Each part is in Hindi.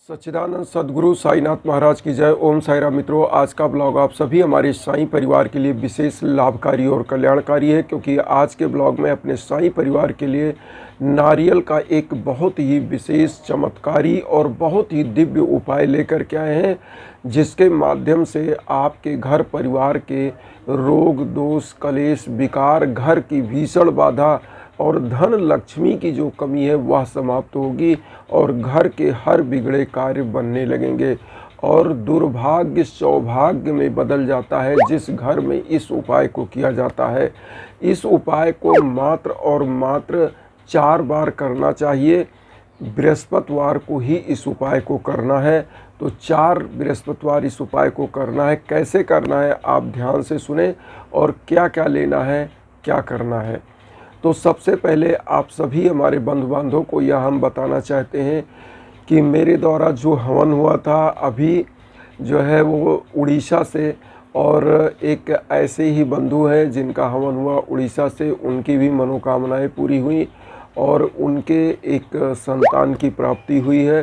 सच्चिदानंद सद्गुरु साईनाथ महाराज की जय। ओम साई राम। मित्रों, आज का ब्लॉग आप सभी हमारे साईं परिवार के लिए विशेष लाभकारी और कल्याणकारी है, क्योंकि आज के ब्लॉग में अपने साईं परिवार के लिए नारियल का एक बहुत ही विशेष चमत्कारी और बहुत ही दिव्य उपाय लेकर के आए हैं, जिसके माध्यम से आपके घर परिवार के रोग दोष कलेश विकार, घर की भीषण बाधा और धन लक्ष्मी की जो कमी है वह समाप्त होगी और घर के हर बिगड़े कार्य बनने लगेंगे और दुर्भाग्य सौभाग्य में बदल जाता है जिस घर में इस उपाय को किया जाता है। इस उपाय को मात्र और मात्र 4 बार करना चाहिए। बृहस्पतिवार को ही इस उपाय को करना है, तो 4 बृहस्पतिवार इस उपाय को करना है। कैसे करना है आप ध्यान से सुने और क्या क्या लेना है, क्या करना है। तो सबसे पहले आप सभी हमारे बंधु बांधवों को यह हम बताना चाहते हैं कि मेरे द्वारा जो हवन हुआ था अभी जो है वो उड़ीसा से, और एक ऐसे ही बंधु हैं जिनका हवन हुआ उड़ीसा से, उनकी भी मनोकामनाएं पूरी हुई और उनके एक संतान की प्राप्ति हुई है।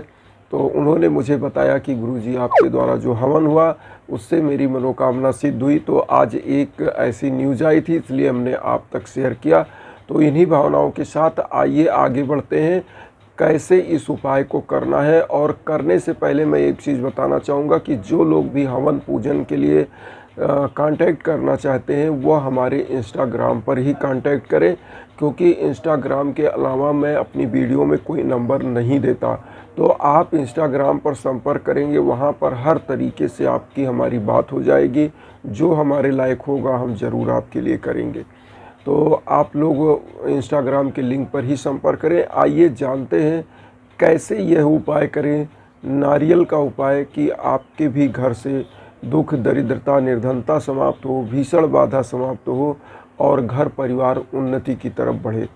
तो उन्होंने मुझे बताया कि गुरुजी आपके द्वारा जो हवन हुआ उससे मेरी मनोकामना सिद्ध हुई। तो आज एक ऐसी न्यूज़ आई थी, इसलिए हमने आप तक शेयर किया। तो इन्हीं भावनाओं के साथ आइए आगे बढ़ते हैं कैसे इस उपाय को करना है। और करने से पहले मैं एक चीज़ बताना चाहूँगा कि जो लोग भी हवन पूजन के लिए कांटेक्ट करना चाहते हैं वह हमारे इंस्टाग्राम पर ही कांटेक्ट करें, क्योंकि इंस्टाग्राम के अलावा मैं अपनी वीडियो में कोई नंबर नहीं देता। तो आप इंस्टाग्राम पर संपर्क करेंगे, वहाँ पर हर तरीके से आपकी हमारी बात हो जाएगी। जो हमारे लायक होगा हम ज़रूर आपके लिए करेंगे। तो आप लोग इंस्टाग्राम के लिंक पर ही संपर्क करें। आइए जानते हैं कैसे यह उपाय करें, नारियल का उपाय, कि आपके भी घर से दुख दरिद्रता निर्धनता समाप्त हो, भीषण बाधा समाप्त हो और घर परिवार उन्नति की तरफ बढ़े।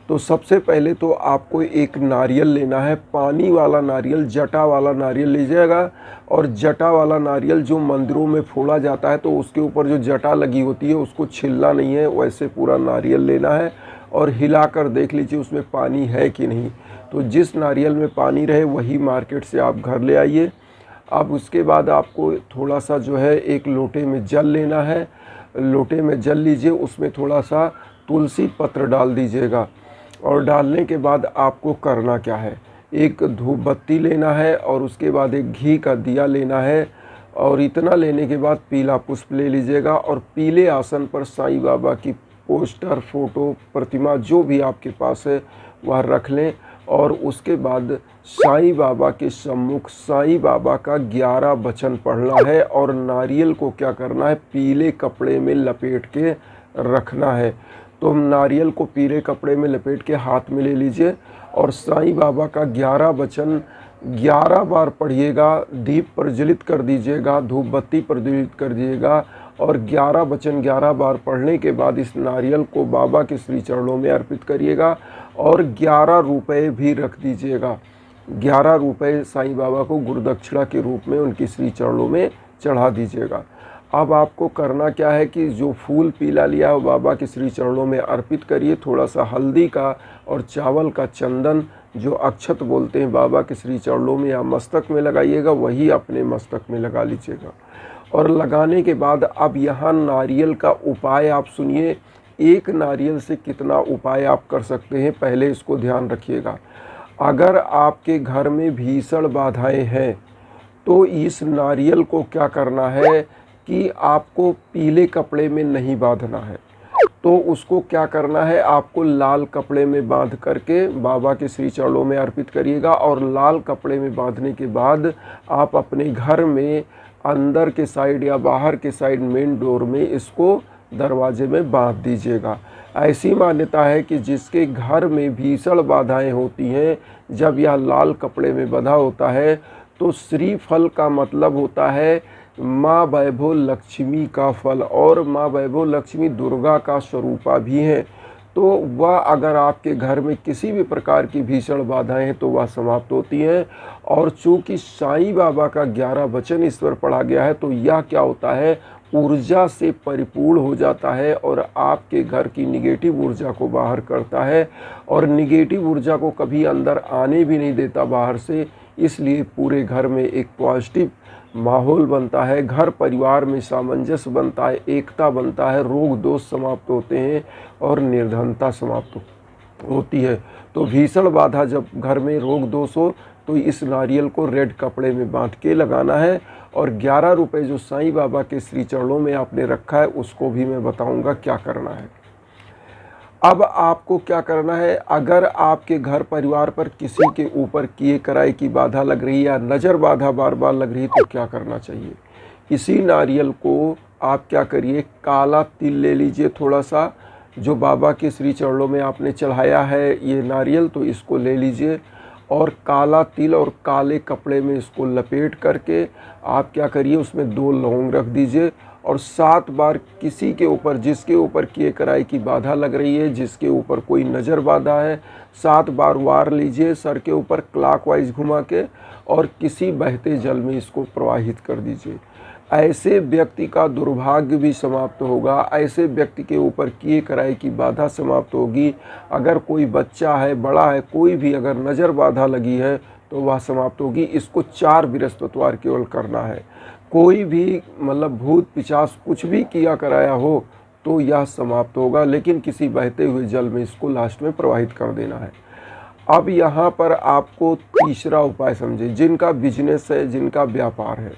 तो सबसे पहले तो आपको एक नारियल लेना है, पानी वाला नारियल, जटा वाला नारियल लीजिएगा। और जटा वाला नारियल जो मंदिरों में फोड़ा जाता है तो उसके ऊपर जो जटा लगी होती है उसको छिलना नहीं है, वैसे पूरा नारियल लेना है और हिलाकर देख लीजिए उसमें पानी है कि नहीं। तो जिस नारियल में पानी रहे वही मार्केट से आप घर ले आइए। अब उसके बाद आपको थोड़ा सा जो है एक लोटे में जल लेना है। लोटे में जल लीजिए, उसमें थोड़ा सा तुलसी पत्र डाल दीजिएगा। और डालने के बाद आपको करना क्या है, एक धूप बत्ती लेना है और उसके बाद एक घी का दिया लेना है। और इतना लेने के बाद पीला पुष्प ले लीजिएगा और पीले आसन पर साईं बाबा की पोस्टर, फोटो, प्रतिमा जो भी आपके पास है वह रख लें। और उसके बाद साईं बाबा के सम्मुख साईं बाबा का 11 वचन पढ़ना है और नारियल को क्या करना है, पीले कपड़े में लपेट के रखना है। तो नारियल को पीले कपड़े में लपेट के हाथ में ले लीजिए और साईं बाबा का 11 वचन 11 बार पढ़िएगा। दीप प्रज्वलित कर दीजिएगा, धूप बत्ती प्रज्वलित कर दीजिएगा और 11 वचन 11 बार पढ़ने के बाद इस नारियल को बाबा के श्री चरणों में अर्पित करिएगा और 11 रुपये भी रख दीजिएगा। 11 रुपये साईं बाबा को गुरुदक्षिणा के रूप में उनकी श्री चरणों में चढ़ा दीजिएगा। अब आपको करना क्या है कि जो फूल पीला लिया है बाबा के श्री चरणों में अर्पित करिए। थोड़ा सा हल्दी का और चावल का चंदन, जो अक्षत बोलते हैं, बाबा के श्री चरणों में या मस्तक में लगाइएगा, वही अपने मस्तक में लगा लीजिएगा। और लगाने के बाद अब यहाँ नारियल का उपाय आप सुनिए। एक नारियल से कितना उपाय आप कर सकते हैं, पहले इसको ध्यान रखिएगा। अगर आपके घर में भीषण बाधाएं हैं तो इस नारियल को क्या करना है कि आपको पीले कपड़े में नहीं बांधना है। तो उसको क्या करना है, आपको लाल कपड़े में बांध करके बाबा के श्री चरणों में अर्पित करिएगा। और लाल कपड़े में बांधने के बाद आप अपने घर में अंदर के साइड या बाहर के साइड मेन डोर में इसको दरवाजे में बांध दीजिएगा। ऐसी मान्यता है कि जिसके घर में भीषण बाधाएं होती हैं, जब यह लाल कपड़े में बंधा होता है तो श्रीफल का मतलब होता है माँ वैभव लक्ष्मी का फल, और माँ वैभव लक्ष्मी दुर्गा का स्वरूपा भी हैं। तो वह अगर आपके घर में किसी भी प्रकार की भीषण बाधाएं हैं तो वह समाप्त होती हैं। और चूँकि साईं बाबा का 11 वचन इस पर पढ़ा गया है तो यह क्या होता है, ऊर्जा से परिपूर्ण हो जाता है और आपके घर की निगेटिव ऊर्जा को बाहर करता है और निगेटिव ऊर्जा को कभी अंदर आने भी नहीं देता बाहर से। इसलिए पूरे घर में एक पॉजिटिव माहौल बनता है, घर परिवार में सामंजस्य बनता है, एकता बनता है, रोग दोष समाप्त होते हैं और निर्धनता समाप्त होती है। तो भीषण बाधा जब घर में रोग दोष हो तो इस नारियल को रेड कपड़े में बांध के लगाना है। और 11 रुपये जो साईं बाबा के श्री चरणों में आपने रखा है उसको भी मैं बताऊंगा क्या करना है। अब आपको क्या करना है, अगर आपके घर परिवार पर किसी के ऊपर किए कराए की बाधा लग रही है या नज़र बाधा बार बार लग रही है तो क्या करना चाहिए। इसी नारियल को आप क्या करिए, काला तिल ले लीजिए थोड़ा सा, जो बाबा के श्री चरणों में आपने चढ़ाया है ये नारियल, तो इसको ले लीजिए और काला तिल और काले कपड़े में इसको लपेट करके आप क्या करिए, उसमें 2 लौंग रख दीजिए और 7 बार किसी के ऊपर, जिसके ऊपर किए कराई की बाधा लग रही है, जिसके ऊपर कोई नज़र बाधा है, 7 बार वार लीजिए सर के ऊपर क्लॉकवाइज घुमा के और किसी बहते जल में इसको प्रवाहित कर दीजिए। ऐसे व्यक्ति का दुर्भाग्य भी समाप्त होगा, ऐसे व्यक्ति के ऊपर किए कराए की बाधा समाप्त होगी। अगर कोई बच्चा है, बड़ा है, कोई भी अगर नज़र बाधा लगी है तो वह समाप्त होगी। इसको 4 बृहस्पतिवार केवल करना है। कोई भी मतलब भूत पिशाच कुछ भी किया कराया हो तो यह समाप्त होगा, लेकिन किसी बहते हुए जल में इसको लास्ट में प्रवाहित कर देना है। अब यहाँ पर आपको तीसरा उपाय समझे, जिनका बिजनेस है, जिनका व्यापार है,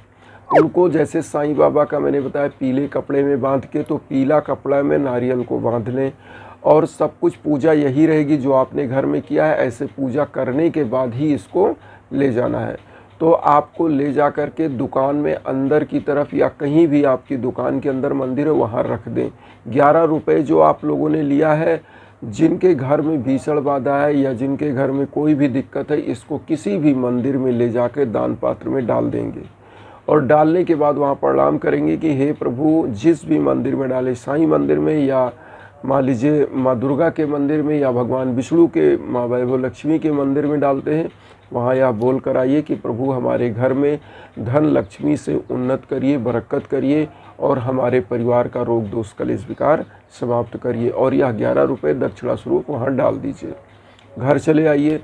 उनको जैसे साईं बाबा का मैंने बताया पीले कपड़े में बांध के, तो पीला कपड़ा में नारियल को बांध लें और सब कुछ पूजा यही रहेगी जो आपने घर में किया है। ऐसे पूजा करने के बाद ही इसको ले जाना है। तो आपको ले जा कर के दुकान में अंदर की तरफ या कहीं भी आपकी दुकान के अंदर मंदिर है वहाँ रख दें। 11 रुपये जो आप लोगों ने लिया है, जिनके घर में भीषण बाधा है या जिनके घर में कोई भी दिक्कत है, इसको किसी भी मंदिर में ले जाकर दान पात्र में डाल देंगे और डालने के बाद वहाँ प्रणाम करेंगे कि हे प्रभु, जिस भी मंदिर में डाले, साईं मंदिर में या मान लीजिए माँ दुर्गा के मंदिर में या भगवान विष्णु के, माँ वैभव लक्ष्मी के मंदिर में डालते हैं, वहाँ यह बोल कर आइए कि प्रभु हमारे घर में धन लक्ष्मी से उन्नत करिए, बरकत करिए और हमारे परिवार का रोग दोष कलेश विकार समाप्त करिए। और यह 11 रुपये दक्षिणा स्वरूप वहाँ डाल दीजिए। घर चले आइए।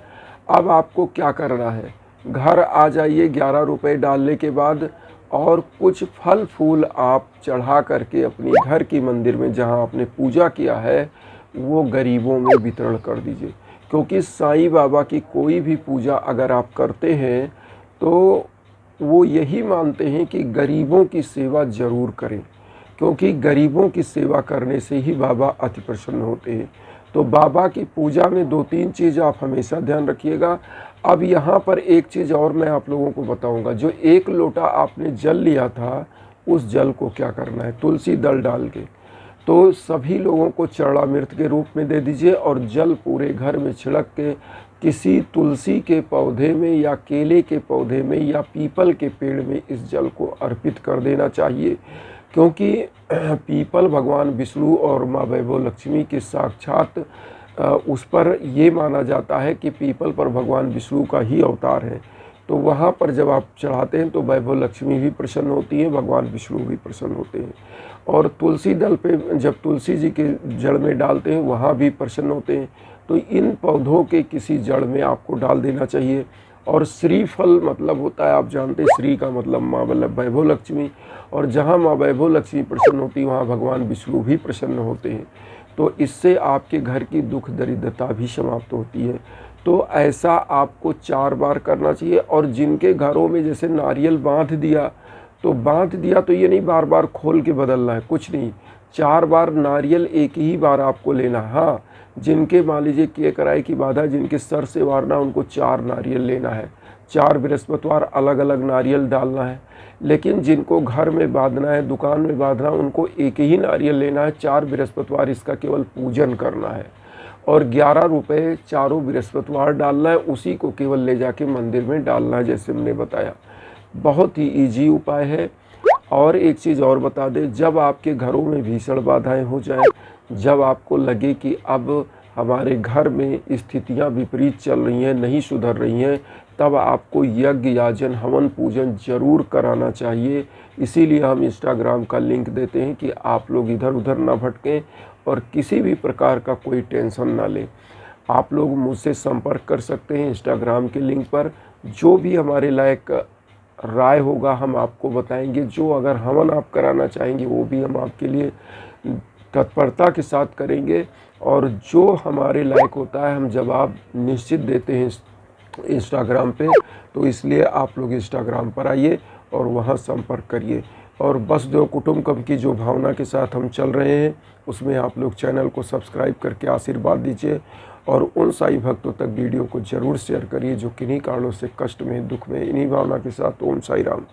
अब आपको क्या करना है, घर आ जाइए 11 रुपये डालने के बाद और कुछ फल फूल आप चढ़ा करके अपने घर की मंदिर में जहाँ आपने पूजा किया है वो गरीबों में वितरण कर दीजिए। क्योंकि साईं बाबा की कोई भी पूजा अगर आप करते हैं तो वो यही मानते हैं कि गरीबों की सेवा ज़रूर करें, क्योंकि गरीबों की सेवा करने से ही बाबा अति प्रसन्न होते हैं। तो बाबा की पूजा में 2-3 चीज़ आप हमेशा ध्यान रखिएगा। अब यहाँ पर एक चीज़ और मैं आप लोगों को बताऊँगा। जो 1 लोटा आपने जल लिया था, उस जल को क्या करना है, तुलसी दल डाल के तो सभी लोगों को चरणामृत के रूप में दे दीजिए और जल पूरे घर में छिड़क के किसी तुलसी के पौधे में या केले के पौधे में या पीपल के पेड़ में इस जल को अर्पित कर देना चाहिए। क्योंकि पीपल भगवान विष्णु और माँ वैभव लक्ष्मी के साक्षात उस पर ये माना जाता है कि पीपल पर भगवान विष्णु का ही अवतार है। तो वहाँ पर जब आप चढ़ाते हैं तो वैभव लक्ष्मी भी प्रसन्न होती है, भगवान विष्णु भी प्रसन्न होते हैं। और तुलसी दल पे जब तुलसी जी के जड़ में डालते हैं वहाँ भी प्रसन्न होते हैं। तो इन पौधों के किसी जड़ में आपको डाल देना चाहिए। और श्रीफल मतलब होता है, आप जानते हैं, श्री का मतलब माँ वैभव लक्ष्मी, और जहाँ माँ वैभव लक्ष्मी प्रसन्न होती है वहाँ भगवान विष्णु भी प्रसन्न होते हैं। तो इससे आपके घर की दुख दरिद्रता भी समाप्त होती है। तो ऐसा आपको 4 बार करना चाहिए। और जिनके घरों में जैसे नारियल बांध दिया तो ये नहीं बार बार खोल के बदलना है, कुछ नहीं, 4 बार नारियल एक ही बार आपको लेना। हाँ, जिनके मान लीजिए किए कराए की बाधा, जिनके सर से वारना, उनको 4 नारियल लेना है। 4 बृहस्पतिवार अलग अलग नारियल डालना है। लेकिन जिनको घर में बांधना है, दुकान में बांधना, उनको एक ही नारियल लेना है। 4 बृहस्पतिवार इसका केवल पूजन करना है और 11 रुपये चारों बृहस्पतिवार डालना है। उसी को केवल ले जाके मंदिर में डालना है, जैसे हमने बताया। बहुत ही इजी उपाय है। और एक चीज़ और बता दें, जब आपके घरों में भीषण बाधाएं हो जाएं, जब आपको लगे कि अब हमारे घर में स्थितियां विपरीत चल रही हैं, नहीं सुधर रही हैं, तब आपको यज्ञ याजन हवन पूजन जरूर कराना चाहिए। इसीलिए हम इंस्टाग्राम का लिंक देते हैं कि आप लोग इधर उधर ना भटकें और किसी भी प्रकार का कोई टेंशन ना लें। आप लोग मुझसे संपर्क कर सकते हैं इंस्टाग्राम के लिंक पर। जो भी हमारे लायक राय होगा हम आपको बताएंगे। जो अगर हवन आप कराना चाहेंगे वो भी हम आपके लिए तत्परता के साथ करेंगे, और जो हमारे लायक होता है हम जवाब निश्चित देते हैं इंस्टाग्राम पे। तो इसलिए आप लोग इंस्टाग्राम पर आइए और वहाँ संपर्क करिए। और वसुधैव कुटुंबकम की जो भावना के साथ हम चल रहे हैं उसमें आप लोग चैनल को सब्सक्राइब करके आशीर्वाद दीजिए, और उन साई भक्तों तक वीडियो को ज़रूर शेयर करिए जो किन्हीं कारणों से कष्ट में, दुख में। इन्हीं भावना के साथ ओम साई राम।